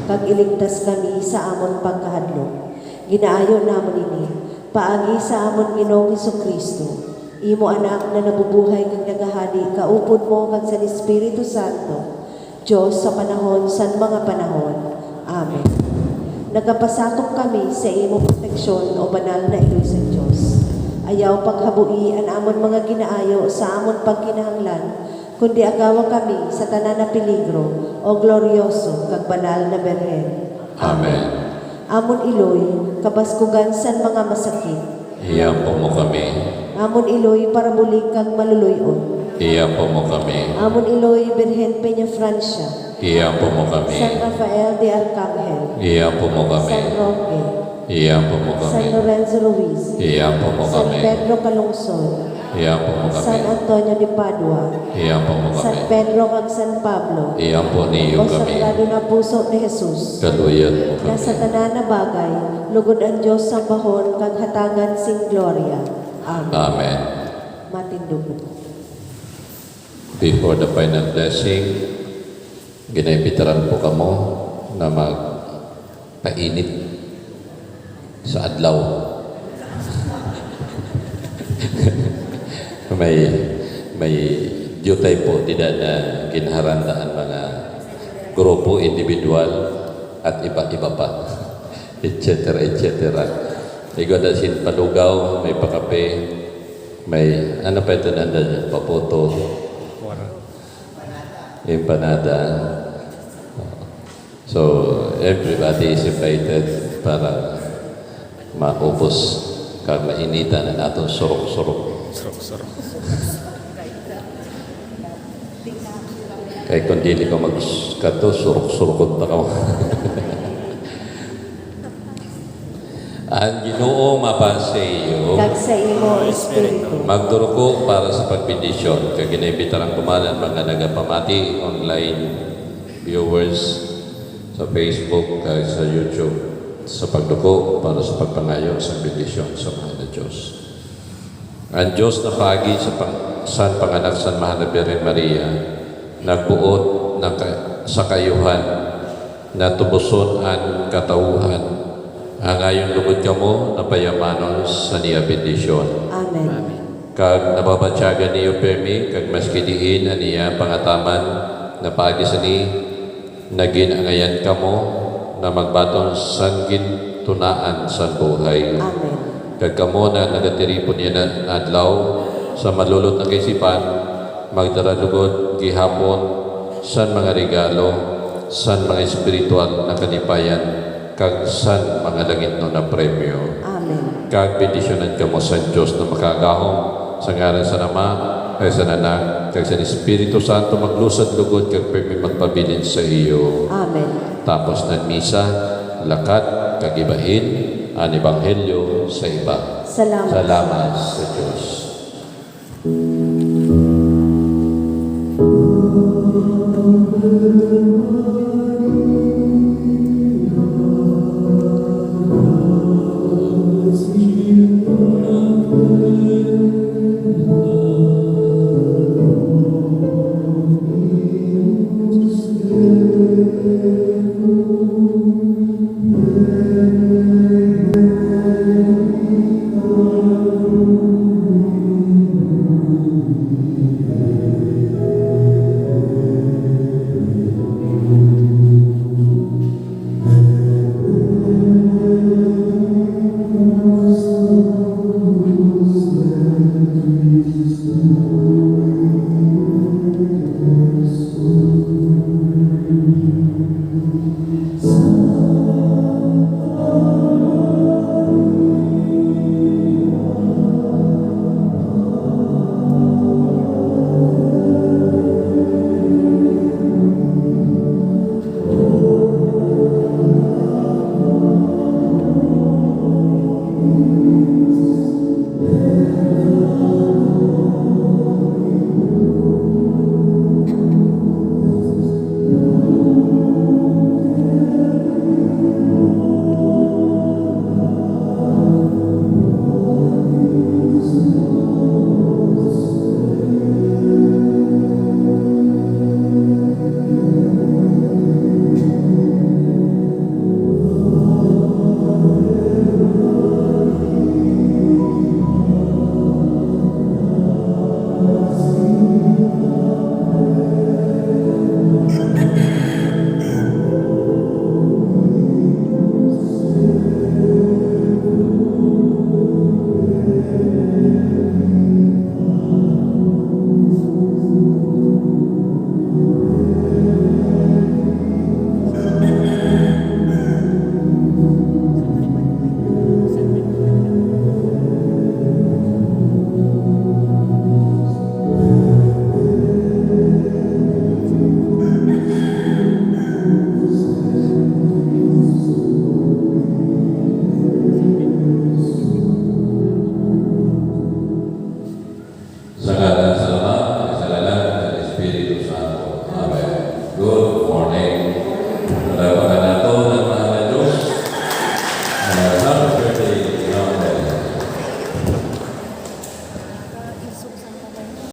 kag iligtas kami sa amon pagkahadlok. Ginaayo namon ini paagi sa amon Ginoong Hesukristo, imo anak na nabubuhay kag nagahadi kaupod mo kag sa Espiritu Santo, Diyos sa panahon sa mga panahon. Amen. Nagapasakop kami sa imo proteksyon o banal na iloy sa Diyos. Ayaw paghabui ang amon mga ginaayo sa amon pagkinahanglan, kundi agawa kami sa tanan na peligro o glorioso kag banal na Berhen. Amen. Amon iloy, kabaskugan san mga masakit. Iyan po mo kami. Amon iloy, para bulig kag maluluyon. Iyan po mo kami. Amon iloy, Birhen Peña Francia. Iyan po mo kami. San Rafael de Arcangel. Iyan po mo kami. San Roque. Iyan po mo San kami. Lorenzo Ruiz. Iyan po mo San kami. Pedro Calungsod. Iyan po mo San kami. Antonio de Padua. Iyan po mo San kami. Pedro kag San Pablo. Iyan po niyo O kami. Sagrado na Puso ni Jesus. Kaluyan mo Na kami. sa tanan na bagay, lugod ang Diyos sa bahon kag hatangan sing gloria. Amen. Amen. Matindog. Before the final blessing, ginaipitaran po kamo na magpainit sa adlaw. may dutay po tidak na ginharandaan mga grupo, individual at iba-iba pa, etc. Igod na sin palugaw, may pakape, may ano pa ito nanda, papoto, empanada. So everybody is invited para maupos kag mainitan ang atong surok-surok. Kaya kung dili ko magkato, surok-surokot pa ka. Ang Ginoo mapasayo, Kag sa imo espiritu. magduruko para sa pagbindisyon. Kaya ginaibitarang kumanan mga nagapamati online viewers sa Facebook, kaya sa YouTube, sa pagduko para sa pagpangayo sa bendisyon sa mahal na Diyos. Ang Diyos na pagi sa panganak sa mahal na Birhen Maria, nagbuot sa kayuhan, na tubuson ang katauhan, ang ayon lugod kamo na payamanon sa niya bendisyon. Amen. Kag nababatyagan niyo permi, kag maski diin ang niya pangataman na pagi sa ni, naging angayan kamo na magbaton sanggin tunaan sa buhay. Amen. Kag kamo na nagatiripon niya na adlaw sa malulot na kaisipan, magdaralugod gihapon san mga regalo, san mga espiritual na kanipayan, kag san mga langit no na premyo. Amen. Kag bendisyonan kamo sa Diyos na makagahom sa ngalan sa Ama, kag sa Anak, kag sa Espiritu Santo maglusad lugod kag permi magpabilin sa iyo. Amen. Tapos ng misa, lakat, kag ibahin ang ebanghelyo sa iba. Salamat. Salamat sa Diyos.